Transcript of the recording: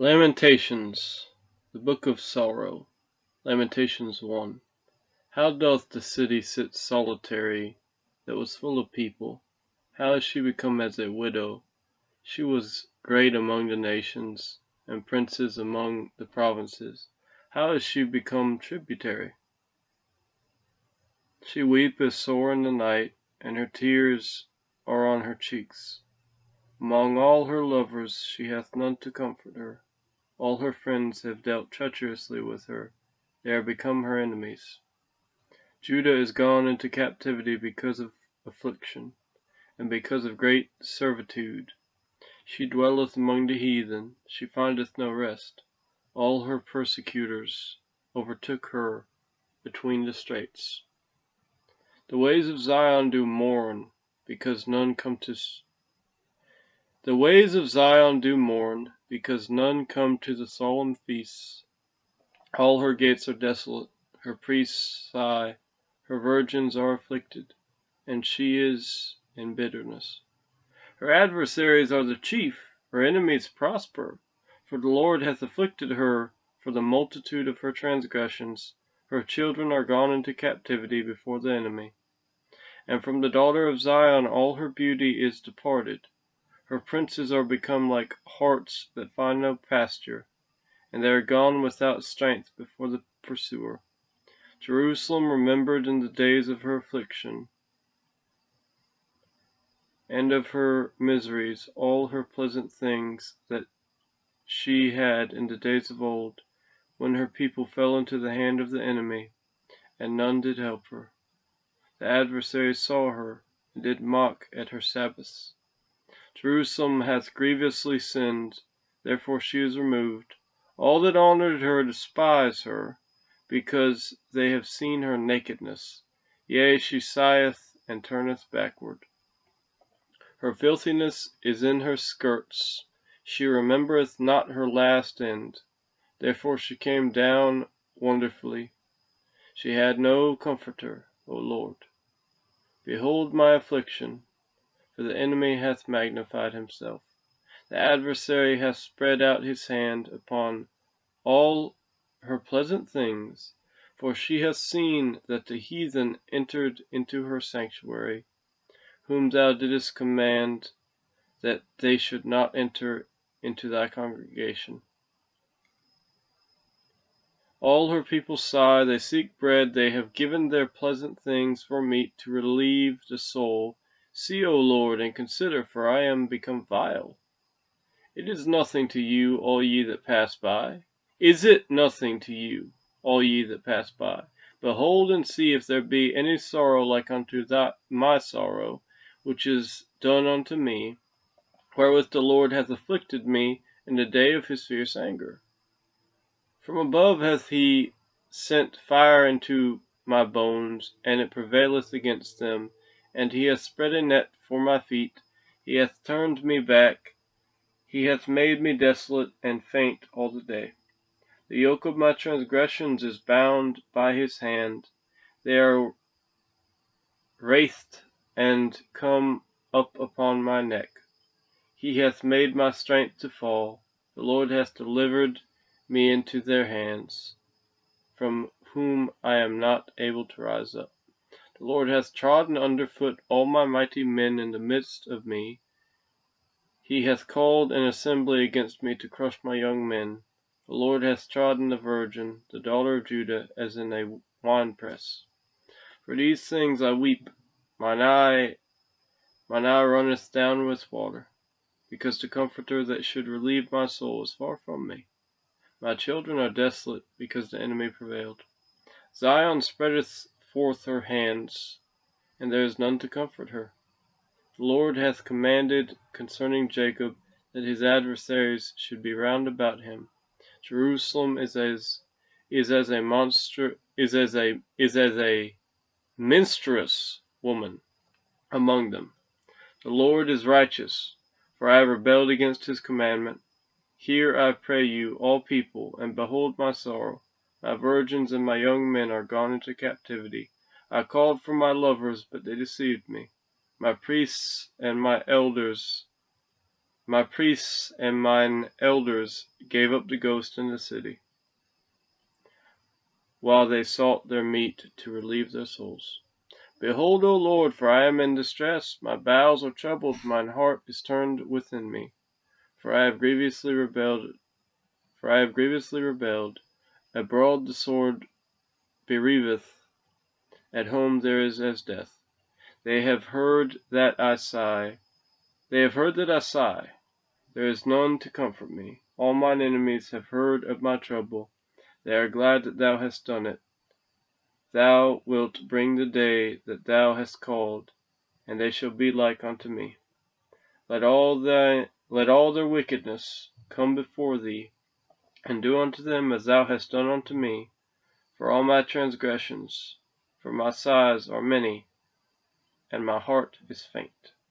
Lamentations, the Book of Sorrow. Lamentations 1. How doth the city sit solitary that was full of people? How is she become as a widow? She was great among the nations, and princes among the provinces. How is she become tributary? She weepeth sore in the night, and her tears are on her cheeks. Among all her lovers she hath none to comfort her. All her friends have dealt treacherously with her. They are become her enemies. Judah is gone into captivity because of affliction, and because of great servitude. She dwelleth among the heathen, she findeth no rest. All her persecutors overtook her between the straits. The ways of Zion do mourn, because none come to The ways of Zion do mourn, because none come to the solemn feasts. All her gates are desolate, her priests sigh, her virgins are afflicted, and she is in bitterness. Her adversaries are the chief, her enemies prosper, for the Lord hath afflicted her for the multitude of her transgressions. Her children are gone into captivity before the enemy. And from the daughter of Zion all her beauty is departed. Her princes are become like harts that find no pasture, and they are gone without strength before the pursuer. Jerusalem remembered in the days of her affliction, and of her miseries, all her pleasant things that she had in the days of old, when her people fell into the hand of the enemy, and none did help her. The adversaries saw her, and did mock at her Sabbaths. Jerusalem hath grievously sinned, therefore she is removed. All that honored her despise her, because they have seen her nakedness. Yea, she sigheth and turneth backward. Her filthiness is in her skirts. She remembereth not her last end. Therefore she came down wonderfully. She had no comforter, O Lord. Behold my affliction, for the enemy hath magnified himself. The adversary hath spread out his hand upon all her pleasant things, for she hath seen that the heathen entered into her sanctuary, whom thou didst command that they should not enter into thy congregation. All her people sigh, they seek bread, they have given their pleasant things for meat to relieve the soul. See, O Lord, and consider, for I am become vile. It is nothing to you, all ye that pass by. Is it nothing to you, all ye that pass by? Behold and see if there be any sorrow like unto my sorrow, which is done unto me, wherewith the Lord hath afflicted me in the day of his fierce anger. From above hath he sent fire into my bones, and it prevaileth against them. And he hath spread a net for my feet. He hath turned me back. He hath made me desolate and faint all the day. The yoke of my transgressions is bound by his hand. They are wrathed and come up upon my neck. He hath made my strength to fall. The Lord hath delivered me into their hands, from whom I am not able to rise up. The Lord hath trodden under foot all my mighty men in the midst of me. He hath called an assembly against me to crush my young men. The Lord hath trodden the virgin, the daughter of Judah, as in a winepress. For these things I weep, mine eye runneth down with water, because the comforter that should relieve my soul is far from me. My children are desolate, because the enemy prevailed. Zion spreadeth forth her hands, and there is none to comfort her. The Lord hath commanded concerning Jacob that his adversaries should be round about him. Jerusalem is as a menstruous woman among them. The Lord is righteous, for I have rebelled against his commandment. Hear, I pray you, all people, and behold my sorrow. My virgins and my young men are gone into captivity. I called for my lovers, but they deceived me. My priests and my elders My priests and mine elders gave up the ghost in the city, while they sought their meat to relieve their souls. Behold, O Lord, for I am in distress. My bowels are troubled, mine heart is turned within me. For I have grievously rebelled. Abroad the sword bereaveth, at home there is as death. They have heard that I sigh. There is none to comfort me. All mine enemies have heard of my trouble. They are glad that thou hast done it. Thou wilt bring the day that thou hast called, and they shall be like unto me. Let all their wickedness come before thee, and do unto them as thou hast done unto me. For all my transgressions, for my sighs are many, and my heart is faint.